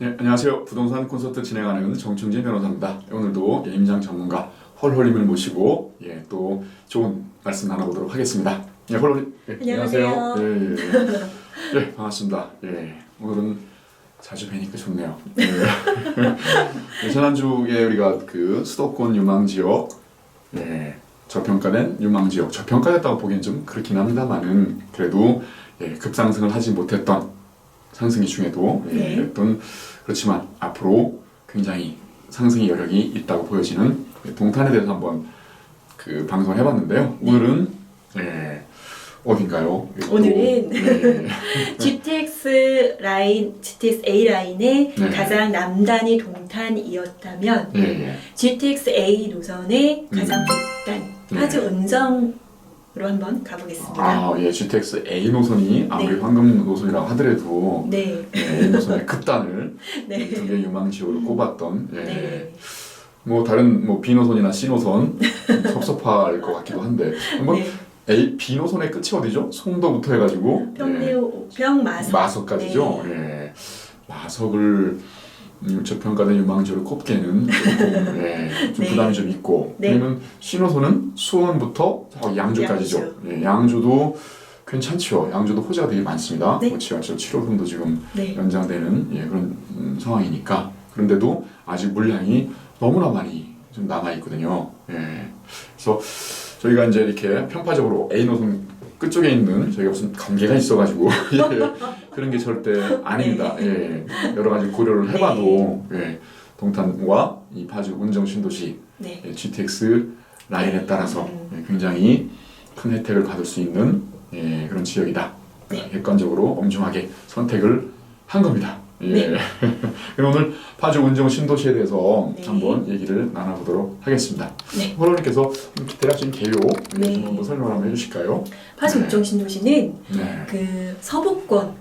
네, 안녕하세요. 부동산 콘서트 진행하는 정충진 변호사입니다. 오늘도 임장 전문가 헐헐님을 모시고 또 좋은 말씀 나눠보도록 하겠습니다. 헐헐님, 안녕하세요. 예, 반갑습니다. 오늘은 자주 뵈니까 좋네요. 지난주에 우리가 그 수도권 유망지역, 저평가된 유망지역, 저평가됐다고 보기엔 좀 그렇긴 합니다만은 그래도 급상승을 하지 못했던 상승기 중에도 그렇지만 앞으로 굉장히 상승의 여력이 있다고 보여지는 동탄에 대해서 한번 그 방송을 해봤는데요. 오늘은 어딘가요? 오늘은 GTX A 라인의 가장 남단이 동탄이었다면 GTX A 노선의 가장 북단 파주 은정으로 한번 가보겠습니다. GTX A 노선이 아무리 황금 노선이라고 하더라도 A 노선의 급단을 두 개 유망지역으로 꼽았던 뭐 다른 B 노선이나 C 노선 섭섭할 것 같기도 한데 한번 B 노선의 끝이 어디죠? 송도부터 해가지고 평내우, 우평, 마석까지죠. 마석을 저평가된 유망지로 꼽기에는 좀 부담이 좀 있고 그러면 신호소는 수원부터 양주까지죠. 양주도 괜찮죠. 양주도 호재가 되게 많습니다. 지하철 7호선도 지금 연장되는 그런 상황이니까 그런데도 아직 물량이 너무나 많이 좀 남아 있거든요. 그래서 저희가 이제 이렇게 편파적으로 A 노선 끝쪽에 있는 저희가 무슨 관계가 있어가지고 그런 게 절대 아닙니다. 여러 가지 고려를 해봐도 동탄과 이 파주 운정 신도시 GTX 라인에 따라서 굉장히 큰 혜택을 받을 수 있는 그런 지역이다. 객관적으로 엄중하게 선택을 한 겁니다. 그럼 오늘 파주 운정 신도시에 대해서 한번 얘기를 나눠보도록 하겠습니다. 호로님께서 대략적인 개요 좀 한번 설명을 한번 해주실까요? 파주 운정 신도시는 그 서부권,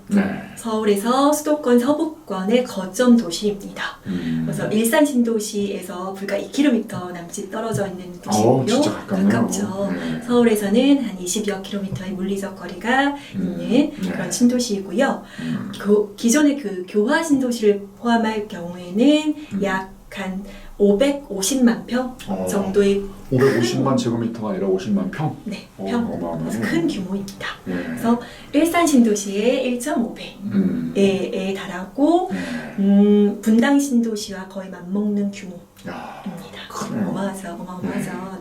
서울에서 수도권 서부권의 거점 도시입니다. 그래서 일산 신도시에서 불과 2km 남짓 떨어져 있는 도시고요. 진짜 가깝죠. 서울에서는 한 20여 km의 물리적 거리가 있는 그런 신도시이고요. 기존의 그 교화 신도시를 포함할 경우에는 약 한 550만 평 정도의 550만 제곱미터가 아니라 50만 평? 그래서 큰 규모입니다. 그래서 일산 신도시의 1.5배에 달하고 분당 신도시와 거의 맞먹는 규모입니다. 어마어마하죠.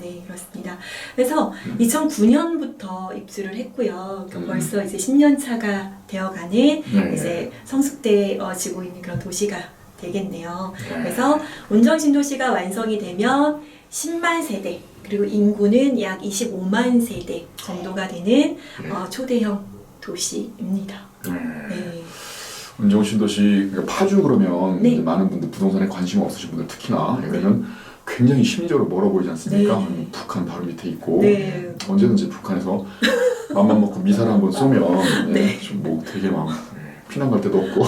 네, 그렇습니다. 그래서 2009년부터 입주를 했고요. 벌써 이제 10년 차가 되어가는 이제 성숙되어지고 있는 그런 도시가 되겠네요. 그래서 운정 신도시가 완성이 되면 10만 세대 그리고 인구는 약 25만 세대 정도가 되는 초대형 도시입니다. 운정 신도시 그러니까 파주 그러면 이제 많은 분들 부동산에 관심 없으신 분들 특히나 왜냐면 굉장히 심리적으로 멀어 보이지 않습니까? 북한 바로 밑에 있고 언제든지 북한에서 맘만 먹고 미사를 한번 쏘면 좀 뭐 되게 막 피난 갈 데도 없고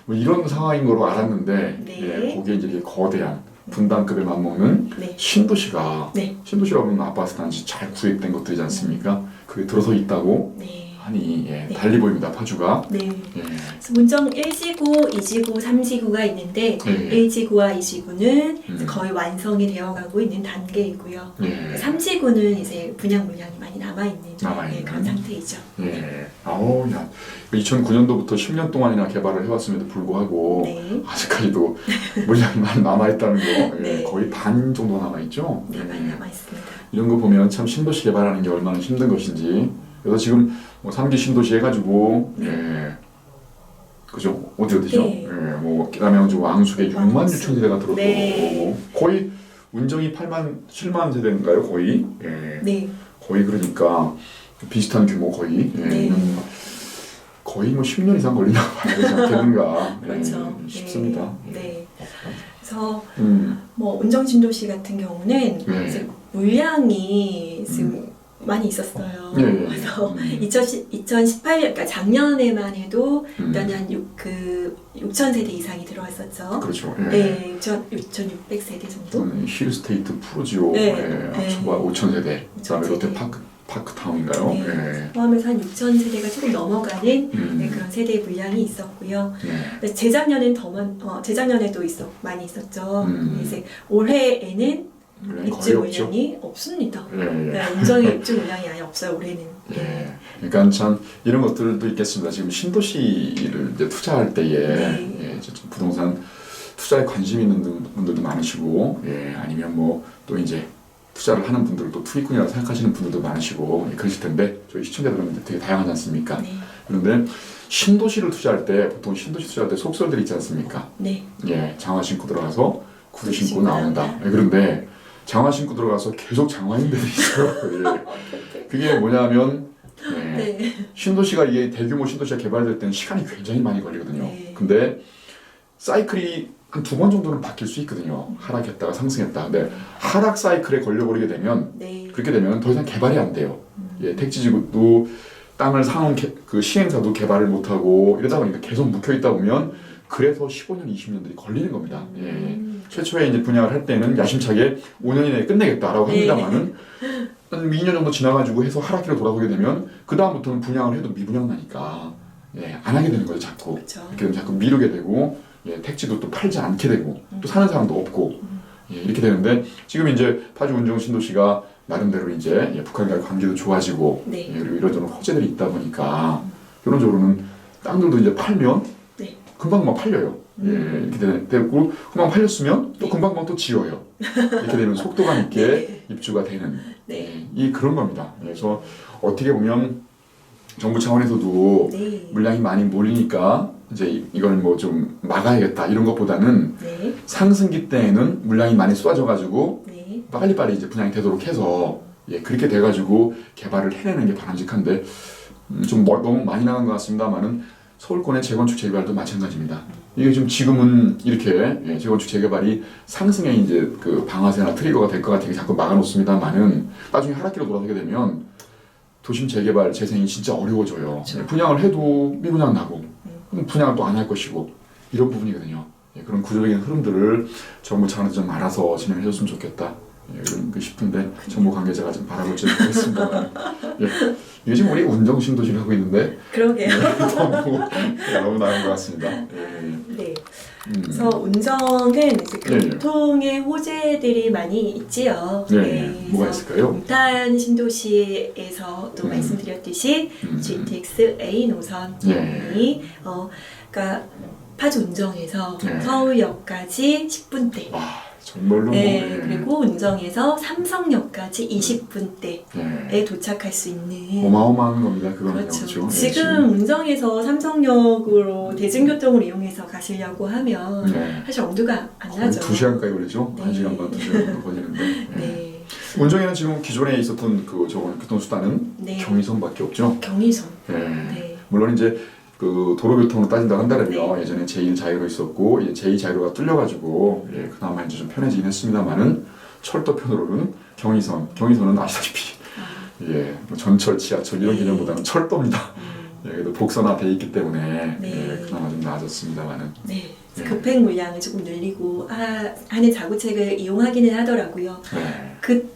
뭐 이런 상황인 거로 알았는데 거기에 이제 이렇게 거대한 분당급에 맞먹는 신도시가 신도시라고 하면 아파트 단지 잘 구획된 것들이지 않습니까? 그게 들어서 있다고 하니 달리 보입니다. 파주가. 그래서 운정 1지구, 2지구, 3지구가 있는데 1지구와 2지구는 거의 완성이 되어가고 있는 단계이고요. 3지구는 이제 분양 물량이 많이 남아있는 그런 상태이죠. 2009년도부터 10년 동안이나 개발을 해왔음에도 불구하고 아직까지도 물량이 많이 남아있다는 거 거의 반 정도 남아있죠? 많이 남아있습니다. 이런 거 보면 참 신도시 개발하는 게 얼마나 힘든 것인지 그래서 지금 뭐 3기 신도시 해가지고 그죠? 어디죠? 뭐 남양주 왕숙에 6만 6천 세대가 들어오고 거의 운정이 7만 세대인가요? 거의? 거의 그러니까 비슷한 규모 거의 거의 뭐 10년 이상 걸린다고 봐야 되지 않겠는가 싶습니다. 그래서 뭐 운정 신도시 같은 경우는 이제 물량이 지금 많이 있었어요. 그래서 2018년, 그러니까 작년에만 해도 일단 한 6천 세대 이상이 들어왔었죠. 그렇죠. 6,600세대 정도. 힐스테이트 프로지오 합쳐봐 5천 세대. 그다음에 롯데파크 파크타운인가요? 네. 네. 포함해서 한 6천 세대가 조금 넘어가는 네, 그런 세대 물량이 있었고요. 재작년엔 재작년에도 많이 있었죠. 이제 올해에는 입주 물량이 없습니다. 네, 운정의 입주 물량이 아예 없어요. 올해는. 네. 그러니까 참 이런 것들도 있겠습니다. 지금 신도시를 이제 투자할 때에 예, 좀 부동산 투자에 관심 있는 분들도 많으시고, 예, 아니면 뭐 또 이제 투자를 하는 분들도 투기꾼이라고 생각하시는 분들도 많으시고, 예, 그러실 텐데 저희 시청자들은 되게 다양하지 않습니까? 네. 그런데 신도시를 투자할 때 보통 신도시 투자할 때 속설들이 있지 않습니까? 네. 예, 장화 신고 들어가서 구두 신고 나온다. 예, 그런데 장화 신고 들어가서 계속 장화인 데도 있어요. 예. 그게 뭐냐면 예, 신도시가 이게 대규모 신도시가 개발될 때는 시간이 굉장히 많이 걸리거든요. 네. 근데 사이클이 한 2번 정도는 바뀔 수 있거든요. 하락했다가 상승했다. 근데 하락 사이클에 걸려버리게 되면 그렇게 되면 더 이상 개발이 안 돼요. 예, 택지지구도 땅을 사놓은 그 시행사도 개발을 못하고 이러다 보니까 계속 묵혀있다 보면 그래서 15년, 20년들이 걸리는 겁니다. 예. 최초에 이제 분양을 할 때는 야심차게 5년 이내에 끝내겠다라고 합니다만은 한 2년 정도 지나가지고 해서 하락기로 돌아서게 되면 그 다음부터는 분양을 해도 미분양 나니까 예, 안 하게 되는 거죠. 자꾸. 그렇죠. 이렇게 되면 자꾸 미루게 되고 예, 택지도 또 팔지 않게 되고 또 사는 사람도 없고 예, 이렇게 되는데 지금 이제 파주 운정 신도시가 나름대로 이제 예, 북한과의 관계도 좋아지고 예, 그리고 이런저런 호재들이 있다 보니까 결론적으로는 땅들도 이제 팔면 금방 팔려요. 예, 이렇게 되고 금방 팔렸으면 또 금방 또 지어요. 이렇게 되면 속도감 있게 입주가 되는 예, 이 그런 겁니다. 그래서 어떻게 보면 정부 차원에서도 물량이 많이 몰리니까 이제 이걸 뭐 좀 막아야겠다 이런 것보다는 상승기 때에는 물량이 많이 쏟아져가지고 빨리빨리 이제 분양이 되도록 해서 예, 그렇게 돼가지고 개발을 해내는 게 바람직한데 좀 너무 많이 나간 것 같습니다만은 서울권의 재건축 재개발도 마찬가지입니다. 이게 지금은 이렇게 예, 재건축 재개발이 상승에 이제 그 방아쇠나 트리거가 될 것 같아서 자꾸 막아놓습니다만은 나중에 하락기로 돌아서게 되면 도심 재개발 재생이 진짜 어려워져요. 그렇죠. 분양을 해도 미분양 나고 그럼 분양을 또 안 할 것이고 이런 부분이거든요. 예, 그런 구조적인 흐름들을 정부 차원에서 좀 알아서 진행해줬으면 좋겠다. 예, 이런 싶은데 정부 관계자가 좀 바라볼지 모르겠습니다. 예, 이게 지금 우리 운정 신도시를 하고 있는데 그러게요. 너무 나은 것 같습니다. 예. 네. 그래서 운정은 이제 교통의 호재들이 많이 있지요. 뭐가 있을까요? 동탄 신도시에서 또 말씀드렸듯이 GTX A 노선이 그러니까 파주 운정에서 서울역까지 10분대. 정말로 그리고 운정에서 삼성역까지 20분대에 도착할 수 있는 어마어마한 겁니다. 그거는 그렇죠. 지금 운정에서 삼성역으로 대중교통을 이용해서 가시려고 하면 사실 엄두가 안 나죠. 2시간까지 걸리죠? 1시간 반, 2시간 정도 걸리는데 운정에는 지금 기존에 있었던 그 교통수단은 경의선밖에 없죠? 경의선. 물론 이제 그 도로교통으로 따진다고 한다면 예전에 제1자유로 있었고 이제 제2자유로가 뚫려가지고 그나마 이제 좀 편해지긴 했습니다만은 철도편으로는 경의선은 아시다시피 뭐 전철, 지하철 이런 개념보다는 철도입니다. 그래도 복선화돼 있기 때문에 그나마 좀 나아졌습니다만은. 급행 물량을 조금 늘리고 하는 자구책을 이용하기는 하더라고요.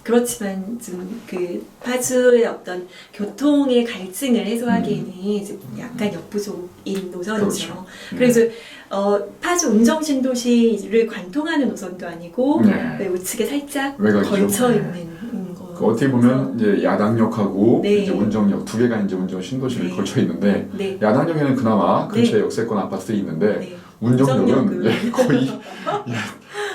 그렇지만 좀 그 파주의 어떤 교통의 갈증을 해소하기에는 약간 역부족인 노선이죠. 그래서 파주 운정 신도시를 관통하는 노선도 아니고 우측에 살짝 걸쳐 있는 거. 어떻게 보면 이제 야당역하고 이제 운정역 두 개가 이제 운정 신도시를 걸쳐 있는데 야당역에는 그나마 근처에 역세권 아파트들이 있는데 운정역은 거의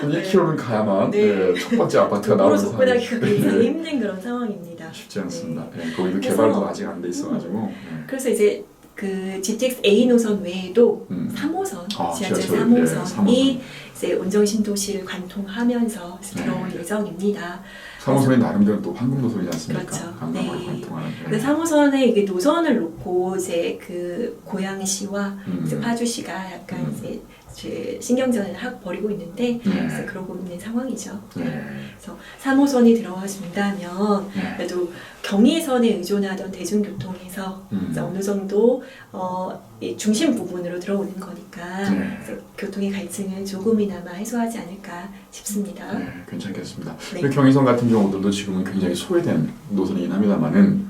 한 1km는 가야만 첫 번째 아파트가 나오는 상황. 접근하기가 굉장히 힘든 그런 상황입니다. 쉽지 않습니다. 거기도 개발도 아직 안 돼 있어가지고. 그래서 이제 그 GTX A 노선 외에도 3호선, 지하철 3호선이 이제 운정 신도시를 관통하면서 들어올 예정입니다. 3호선이 나름대로 또 황금 노선이지 않습니까? 그렇죠. 강남을 관통하는. 그 3호선에 이게 노선을 놓고 이제 그 고양시와 이제 파주시가 약간 이제 신경전을 벌이고 있는데 그래서 그러고 있는 상황이죠. 그래서 3호선이 들어와준다면 그래도 경의선에 의존하던 대중교통에서 이제 어느 정도 이 중심 부분으로 들어오는 거니까 그래서 교통의 갈증을 조금이나마 해소하지 않을까 싶습니다. 괜찮겠습니다. 경의선 같은 경우도 지금은 굉장히 소외된 노선이긴 합니다만은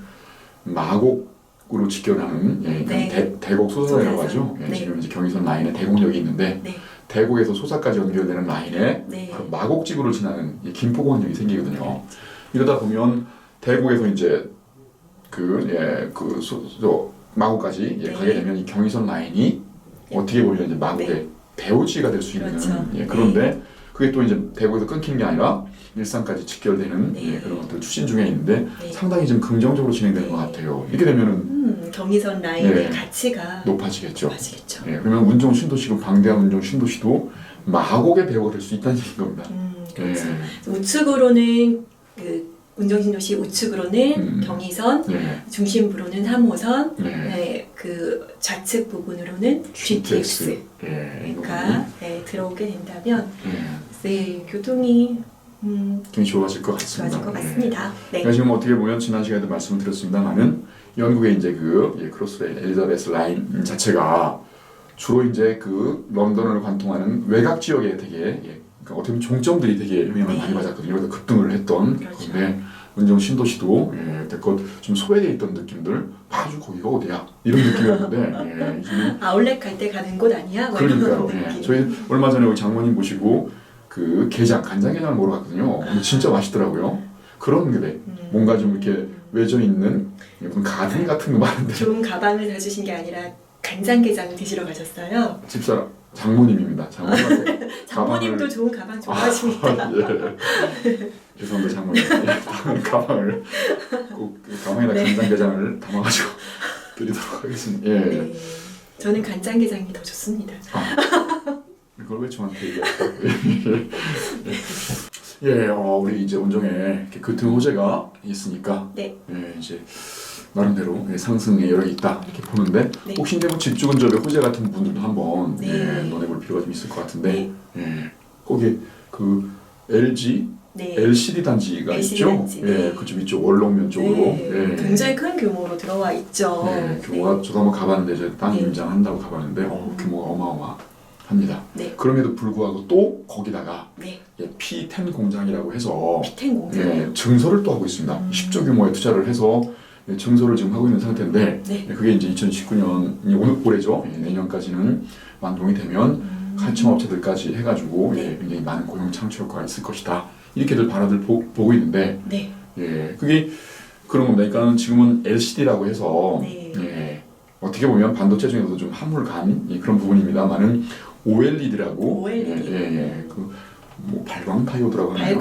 마곡으로 직결하는 네. 대곡 소사라고 소사선. 하죠. 네. 지금 이제 경의선 라인에 대곡역이 있는데 네. 대곡에서 소사까지 연결되는 라인에 네. 바로 마곡지구를 지나는 이 김포공항역이 생기거든요. 이러다 보면 대곡에서 이제 마곡까지 네. 가게 되면 이 경의선 라인이 어떻게 보면 이제 마곡의 네. 배후지가 될 수 있는 그렇죠. 그런데 그게 또 이제 대구에서 끊긴 게 아니라 일산까지 직결되는 네. 그런 것들 추진 중에 있는데 네. 상당히 좀 긍정적으로 진행되는 것 같아요. 이렇게 되면은 경의선 라인의 네. 가치가 높아지겠죠. 높아지겠죠. 그러면 운정 신도시고 방대한 운정 신도시도 마곡의 배후가 될 수 있다는 얘기인 겁니다. 그렇죠. 우측으로는 운정신도시 우측으로는 경의선, 중심부로는 3호선, 그 좌측 부분으로는 GTX가 들어오게 된다면 교통이 좀 좋아질 것 같습니다. 좋아질 것 같습니다. 그러니까 지금 어떻게 보면 지난 시간에도 말씀을 드렸습니다만은 영국의 이제 크로스레일 엘리자베스 라인 자체가 주로 이제 런던을 관통하는 외곽 지역에 되게 그러니까 어떻게 보면 종점들이 되게 영향을 많이 받았거든요. 그래서 급등을 했던 그렇죠. 건데 운정 신도시도 여태껏 좀 소외되어 있던 느낌들 아주 거기가 어디야 이런 느낌이었는데 요즘은 아울렛 갈 때 가는 곳 아니야? 그러니까요. 저희 얼마 전에 우리 장모님 모시고 간장게장을 먹으러 갔거든요. 근데 진짜 맛있더라고요. 그런 뭔가 좀 이렇게 외져 있는 무슨 가든 같은 거 많은데 좋은 가방을 사주신 게 아니라 간장게장을 드시러 가셨어요? 집사람 장모님입니다. 장모님도 좋은 가방 좋아하십니다. 죄송합니다 장모님. 가방을 꼭 가방에다 간장게장을 담아가지고 드리도록 하겠습니다. 네. 저는 간장게장이 더 좋습니다. 이걸 왜 저한테 얘기할까요? 우리 이제 운정에 교통 호재가 있으니까 이제 나름대로 상승의 여력이 있다 이렇게 보는데 혹시 뭐 집주근접의 호재 같은 부분들도 한번 논해볼 필요가 좀 있을 것 같은데 거기 LG LCD 단지가 있죠. 단지, 그쪽 이쪽 원롱면 쪽으로 굉장히 큰 규모로 들어와 있죠. 규모가 저도 한번 가봤는데 이제 땅 임장한다고 가봤는데 규모가 어마어마합니다. 그럼에도 불구하고 또 거기다가 P10 공장이라고 해서 P10 공장 증설을 또 하고 있습니다. 10조 규모의 투자를 해서 증설을 지금 하고 있는 상태인데 그게 이제 2019년 올해죠. 내년까지는 완공이 되면 하청업체들까지 해가지고 굉장히 많은 고용 창출 효과가 있을 것이다. 이렇게들 바라들 보고 있는데 그게 그런 겁니다. 그러니까 지금은 LCD라고 해서 어떻게 보면 반도체 중에서도 좀 한물간 그런 부분입니다만은 OLED라고 발광 다이오드라고 하나요?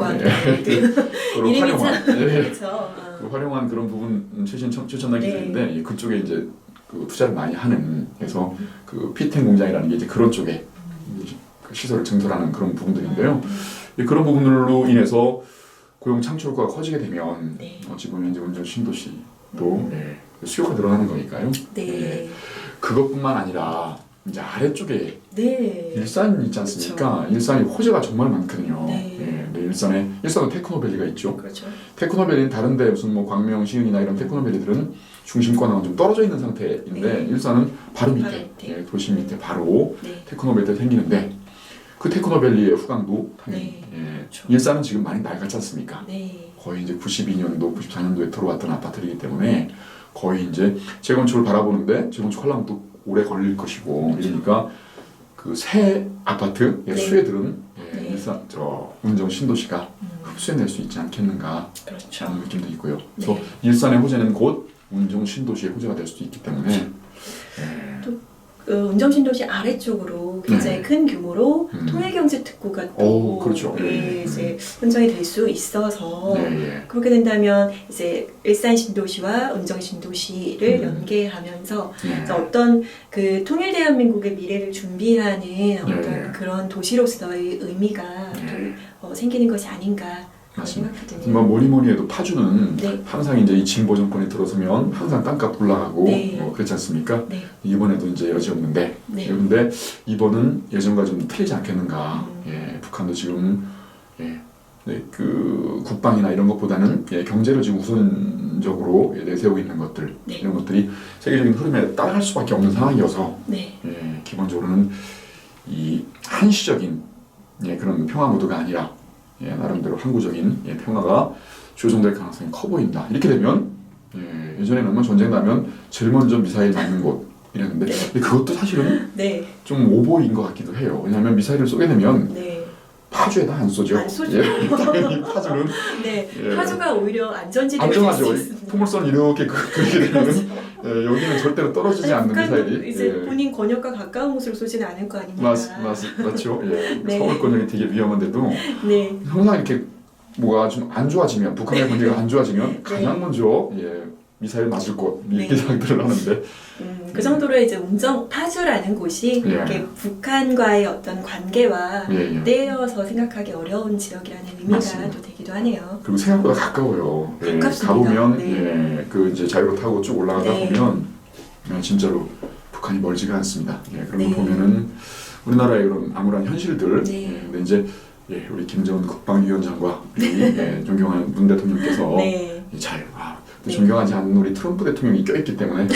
그런 활용한 그런 부분 최첨단 기술인데 그쪽에 이제 투자를 많이 하는 그래서 P10 공장이라는 게 이제 그런 쪽에 시설을 증설하는 그런 부분들인데요. 그런 부분들로 인해서 고용 창출 효과가 커지게 되면 어찌 보면 이제 운전 신도시도 수요가 늘어나는 거니까요. 그것뿐만 아니라 이제 아래쪽에 일산 있지 않습니까? 그렇죠. 일산이 호재가 정말 많거든요. 일산은 테크노밸리가 있죠. 그렇죠. 테크노밸리는 다른데 무슨 뭐 광명, 시흥이나 이런 테크노밸리들은 중심권하고는 좀 떨어져 있는 상태인데 일산은 바로 밑에 도심 밑에 바로 테크노밸리가 생기는데 그 테크노밸리의 후광도 당연히 그렇죠. 일산은 지금 많이 낡았지 않습니까? 거의 이제 92년도, 94년도에 들어왔던 아파트이기 때문에 거의 이제 재건축을 바라보는데 재건축 하려면 또 오래 걸릴 것이고 그러니까 그 새 아파트 수혜들은 일산 운정 신도시가 흡수해낼 수 있지 않겠는가 하는 느낌도 있고요. 그래서 일산의 호재는 곧 운정 신도시의 호재가 될 수도 있기 때문에 운정신도시 아래쪽으로 굉장히 큰 규모로 통일경제특구가 또 그렇죠. 이제 선정이 될 수 있어서 그렇게 된다면 이제 일산신도시와 운정신도시를 연계하면서 어떤 그 통일대한민국의 미래를 준비하는 어떤 그런 도시로서의 의미가 또 생기는 것이 아닌가. 맞습니다. 뭐니 해도 파주는 항상 이제 이 진보 정권이 들어서면 항상 땅값 올라가고 그렇지 않습니까? 이번에도 이제 여지없는데 그런데 이번은 예전과 좀 틀리지 않겠는가? 북한도 지금 그 국방이나 이런 것보다는 경제를 지금 우선적으로 내세우고 있는 것들 이런 것들이 세계적인 흐름에 따라갈 수밖에 없는 상황이어서 기본적으로는 이 한시적인 그런 평화 모드가 아니라 나름대로 항구적인 평화가 조정될 가능성이 커 보인다. 이렇게 되면 예, 예전에는 뭐 전쟁 나면 제일 먼저 미사일 맞는 곳 이랬는데 근데 그것도 사실은 네. 좀 오보인 것 같기도 해요. 왜냐하면 미사일을 쏘게 되면 네. 파주에다 안 쏘죠. 안 쏘죠. 예, 당연히 파주는 네. 예. 파주가 오히려 안전지대가 안정하죠. 될 수 있습니다. 포물선 이렇게 그렇게 되면 예, 여기는 절대로 떨어지지 않는 북한도 미사일이 이제 예. 본인 권역과 가까운 곳으로 쏘지는 않을 거 아닙니까? 맞죠. 예. 네. 서울 권역이 되게 위험한데도 네. 항상 이렇게 뭐가 좀 안 좋아지면 북한의 문제가 안 좋아지면 가장 먼저 예, 미사일 맞을 곳 이렇게 생각들을 하는데 그 정도로 이제 파주라는 곳이 예. 이렇게 북한과의 어떤 관계와 예. 떼어서 생각하기 어려운 지역이라는 의미가 맞습니다. 또 되기도 하네요. 그리고 생각보다 가까워요. 예, 가깝습니다. 가보면 네. 예, 그 이제 자유로 타고 쭉 올라가다 네. 보면 진짜로 북한이 멀지가 않습니다. 예, 그런 네. 거 보면은 우리나라의 그런 암울한 현실들. 네. 예, 근데 이제 우리 김정은 국방위원장과 우리 존경하는 문 대통령께서 네. 또 존경하지 않는 우리 트럼프 대통령이 껴있기 때문에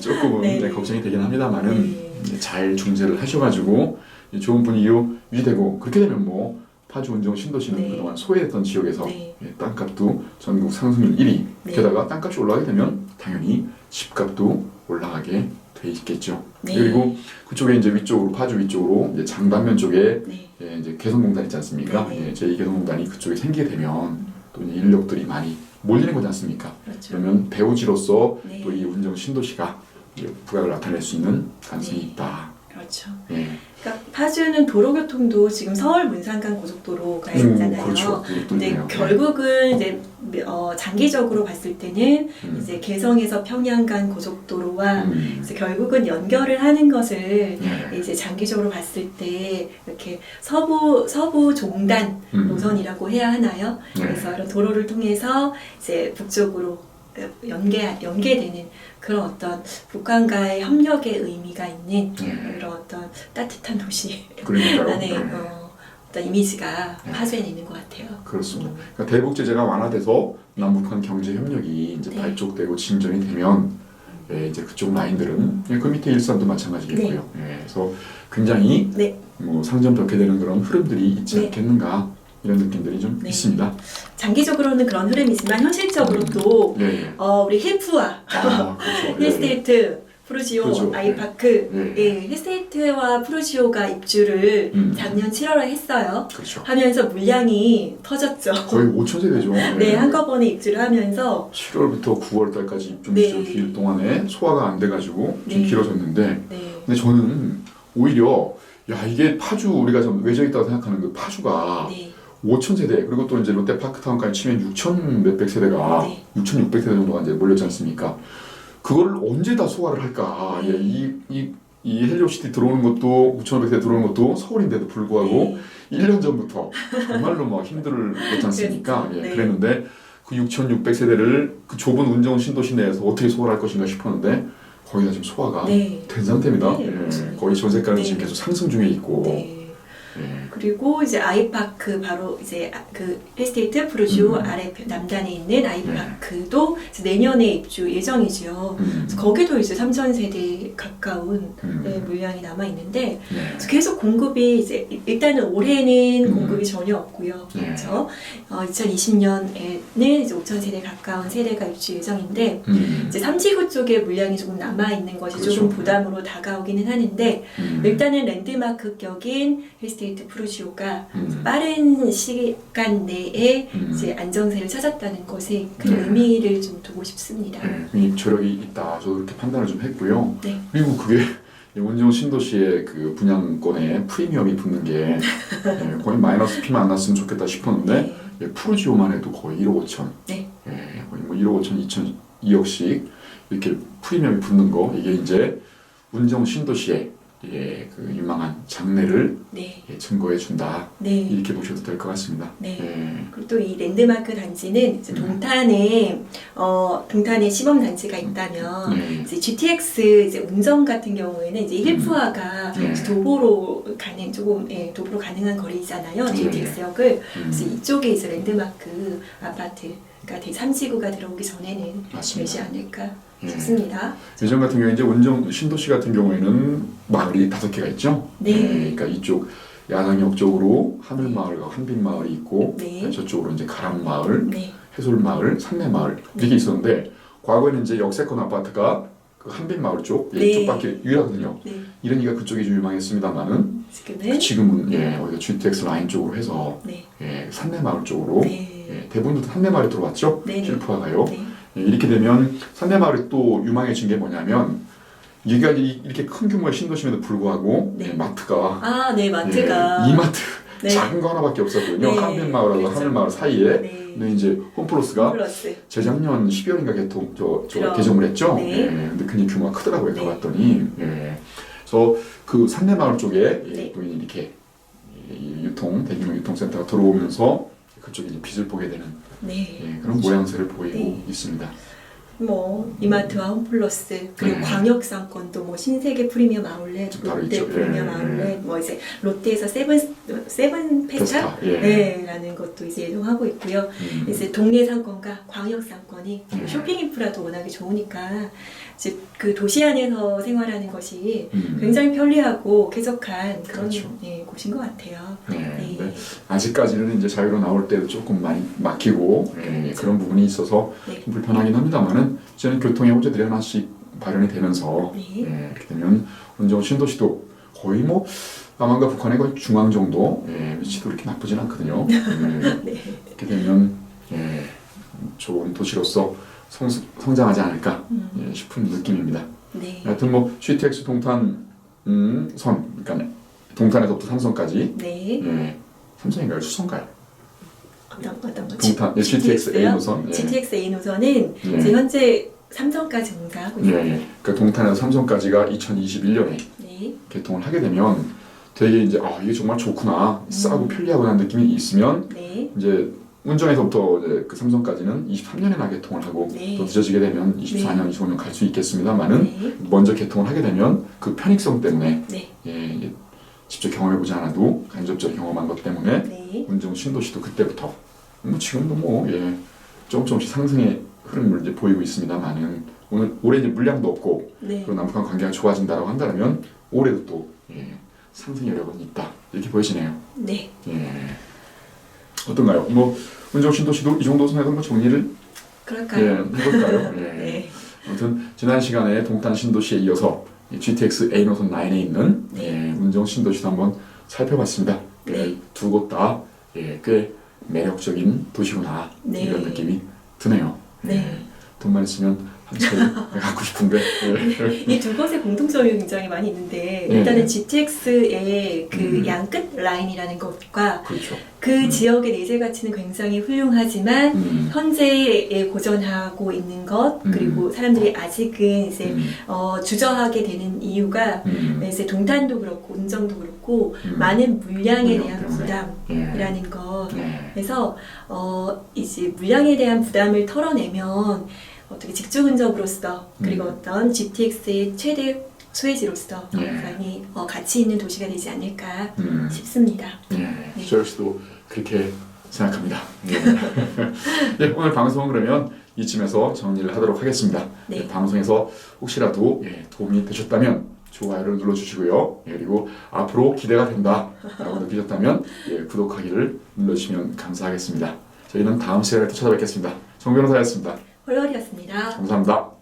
조금은 네. 걱정이 되긴 합니다만은 네. 잘 중재를 하셔가지고 좋은 분위기로 유지되고 그렇게 되면 뭐 파주 운정 신도시는 네. 그동안 소외됐던 지역에서 네. 땅값도 전국 상승률 1위 네. 게다가 땅값이 올라가게 되면 당연히 집값도 올라가게 돼 있겠죠. 네. 그리고 그쪽에 이제 위쪽으로 파주 위쪽으로 이제 장단면 쪽에 네. 이제 개성공단 있지 않습니까? 네. 제2개성공단이 그쪽에 생기게 되면 또 이제 인력들이 많이 몰리는 거지 않습니까? 그렇죠. 그러면 배우지로서 네. 또 이 운정 신도시가 부각을 나타낼 수 있는 가능성이 네. 있다. 그렇죠. 예. 그러니까 파주는 도로교통도 지금 서울 문산간 고속도로가 있잖아요. 그렇죠. 그것도 근데 있네요. 결국은 이제 장기적으로 봤을 때는 이제 개성에서 평양 간 고속도로와 이제 결국은 연결을 하는 것을 예. 이제 장기적으로 봤을 때 이렇게 서부 종단 노선이라고 해야 하나요? 네. 그래서 이런 도로를 통해서 이제 북쪽으로 연계되는 그런 어떤 북한과의 협력의 의미가 있는 그런 어떤 따뜻한 도시라는 그러니까요. 어떤 이미지가 네. 파주에 있는 것 같아요. 그렇습니다. 그러니까 대북 제재가 완화돼서 남북한 경제 협력이 이제 네. 발족되고 진전이 되면 이제 그쪽 라인들은 그 밑에 일산도 마찬가지겠고요. 그래서 굉장히 네. 뭐 상점벽해 되는 그런 흐름들이 있지 네. 않겠는가 이런 느낌들이 좀 네. 있습니다. 장기적으로는 그런 흐름이지만 현실적으로 또 예. 우리 힐프와 그렇죠. 힐스테이트, 프루지오, 그렇죠. 아이파크, 예. 힐스테이트와 프루지오가 입주를 작년 7월에 했어요. 그렇죠. 하면서 물량이 터졌죠. 거의 5천 세대죠. 네, 한꺼번에 입주를 하면서 7월부터 9월달까지 입주 네. 시절 길 동안에 소화가 안 돼가지고 좀 네. 길어졌는데, 네, 근데 저는 오히려 이게 파주 우리가 좀 외져 있다고 생각하는 그 파주가 네, 5천 세대 그리고 또 이제 롯데파크타운까지 치면 6천 몇백 세대가 네. 6,600세대 정도가 이제 몰렸지 않습니까? 그거를 언제 다 소화를 할까? 네. 이 헬리오시티 들어오는 것도 5,500세대 들어오는 것도 서울인데도 불구하고 네. 1년 전부터 정말로 막 힘들었지 않습니까? 네. 그랬는데 그 6,600세대를 그 좁은 운정 신도시 내에서 어떻게 소화할 를 것인가 싶었는데 거의 다 지금 소화가 네. 된 상태입니다. 네, 맞습니다. 거의 전세가는 네. 지금 계속 상승 중에 있고. 네. 그리고 이제 아이파크 바로 이제 그 힐스테이트 프루지오 아래 남단에 있는 아이파크도 이제 내년에 입주 예정이죠. 그래서 거기도 이제 3,000세대 가까운 물량이 남아 있는데 계속 공급이 이제 일단은 올해는 공급이 전혀 없고요. 그렇죠. 2020년에는 이제 5,000세대 가까운 세대가 입주 예정인데 이제 3지구 쪽에 물량이 조금 남아 있는 것이 그렇죠. 조금 부담으로 다가오기는 하는데 일단은 랜드마크격인 힐스테이트 프루지오가 빠른 시간 내에 이제 안정세를 찾았다는 것에 큰 의미를 좀 두고 싶습니다. 저력이 있다. 저도 그렇게 판단을 좀 했고요. 네. 그리고 그게 운정 신도시의 그 분양권에 프리미엄이 붙는 게 거의 마이너스 피만 안 났으면 좋겠다 싶었는데 프루지오만 해도 거의 1억 5천, 네. 거의 뭐 1억 5천, 2천, 2억씩 이렇게 프리미엄이 붙는 거 이게 이제 운정 신도시의 그 유망한 장래를 네. 증거해 준다. 네. 이렇게 보셔도 될 것 같습니다. 네. 그리고 또 이 랜드마크 단지는 이제 동탄에 시범 단지가 있다면 이제 GTX 이제 운정 같은 경우에는 이제 힐프화가 도보로 도보로 가능한 거리잖아요. GTX역을. 그래서 이쪽에 이제 랜드마크 아파트가 3지구가 들어오기 전에는 되지 않을까 싶습니다. 예전 같은 경우에 이제 운정 신도시 같은 경우에는 마을이 5개가 있죠. 네. 그러니까 이쪽 야당역 쪽으로 하늘마을과 한빛마을이 있고 저쪽으로 이제 가람마을, 해솔마을, 산내마을 이렇게 있었는데 과거에는 이제 역세권 아파트가 그 한빛마을 쪽 네. 이쪽밖에 유일하거든요. 네. 이러니까 그쪽이 좀 유명했습니다만은 지금은 지금은 오히려 GTX 라인 쪽으로 해서 네. 산내마을 쪽으로 네. 대부분 산내마을에 들어왔죠. 네. 실프화가요. 네. 이렇게 되면 산내마을이 또 유명해진 게 뭐냐면 여기가 이렇게 큰 규모의 신도심에도 불구하고 네. 마트가 아, 네, 마트가 이마트 네. 작은 거 하나밖에 없었거든요. 네. 한빛마을하고 그렇죠. 하늘마을 사이에. 네. 근데 이제 홈플러스가 플러스. 재작년 12월인가 그럼. 개점을 했죠. 네. 근데 굉장히 규모가 크더라고요. 네. 가봤더니. 그래서 그 산내마을 쪽에 네. 또 이렇게 대규모 유통센터가 들어오면서 그쪽에 이제 빛을 보게 되는 네. 그런 모양새를 보이고 네. 있습니다. 뭐 이마트와 홈플러스 그리고 네. 광역상권도 뭐 신세계 프리미엄 아울렛, 바로 롯데 있죠. 프리미엄 예, 아울렛, 뭐 이제 롯데에서 세븐 페스타, 예. 네, 라는 것도 이제 예동하고 있고요. 이제 동네 상권과 광역 상권이 쇼핑 인프라도 워낙에 좋으니까 이제 그 도시 안에서 생활하는 것이 굉장히 편리하고 쾌적한 그런 그렇죠. 곳인 것 같아요. 네. 아직까지는 이제 자유로 나올 때도 조금 많이 막히고 그런 부분이 있어서 네. 좀 불편하긴 합니다만은 이제는 교통의 호재들이 하나씩 마련이 되면서 네. 이렇게 되면 원정 신도시도 거의 뭐 남한과 북한의 거의 중앙 정도 위치도 이렇게 나쁘진 않거든요. 네. 이렇게 되면 좋은 도시로서 성장하지 않을까 싶은 느낌입니다. 네. 하여튼 뭐 GTX 동탄 그러니까 동탄에서부터 삼성까지 네. 삼성인가요? 수성가요? 어떤 거? 동탄 GTX A 노선. GTX A 노선은 이제 현재 삼성까지 운행하고 있습니다. 그러니까 동탄에서 삼성까지가 2021년에 네. 개통을 하게 되면 되게 이제 이게 정말 좋구나, 싸고 편리하고라는 느낌이 있으면 네. 이제 운전에서부터 이제 그 삼성까지는 23년에나 개통을 하고 네. 또 늦어지게 되면 24년, 25년 갈 수 있겠습니다만은 네. 먼저 개통을 하게 되면 그 편익성 때문에 네. 이제 직접 경험해보지 않아도 간접적으로 경험한 것 때문에 네. 운정 신도시도 그때부터 뭐 지금도 조금씩 상승의 흐름을 이제 보이고 있습니다만은 올해 이제 물량도 없고 네. 그리고 남북한 관계가 좋아진다라고 한다면 올해도 또 상승 여력은 있다 이렇게 보여지네요. 네. 어떤가요? 뭐 운정 신도시도 이 정도 선에서 뭐 정리를 그럴까요? 해볼까요? 네. 아무튼 지난 시간에 동탄 신도시에 이어서 GTX A 노선 9에 있는 운정 신도시도 한번 살펴봤습니다. 네. 두 곳 다 꽤 매력적인 도시구나 네. 이런 느낌이 드네요. 네. 돈만 있으면 한 채 갖고 싶은데. 이 두 곳의 공통점이 굉장히 많이 있는데 네. 일단은 GTX의 그 양끝 라인이라는 것과 그렇죠. 그 지역의 내재 가치는 굉장히 훌륭하지만 현재에 고전하고 있는 것 그리고 사람들이 아직은 이제 주저하게 되는 이유가 이제 동탄도 그렇고 운정도 그렇고 많은 물량에 대한 부담이라는 것. 그래서 이제 물량에 대한 부담을 털어내면 어떻게 직주근접으로서 그리고 어떤 GTX의 최대 소외지로서 굉장히 가치 있는 도시가 되지 않을까 싶습니다. 저 역시도 그렇게 생각합니다. 오늘 방송은 그러면 이쯤에서 정리를 하도록 하겠습니다. 네. 방송에서 혹시라도 도움이 되셨다면 좋아요를 눌러주시고요. 그리고 앞으로 기대가 된다라고 느끼셨다면 구독하기를 눌러주시면 감사하겠습니다. 저희는 다음 시간에 또 찾아뵙겠습니다. 정 변호사였습니다. 홀월이었습니다. 감사합니다.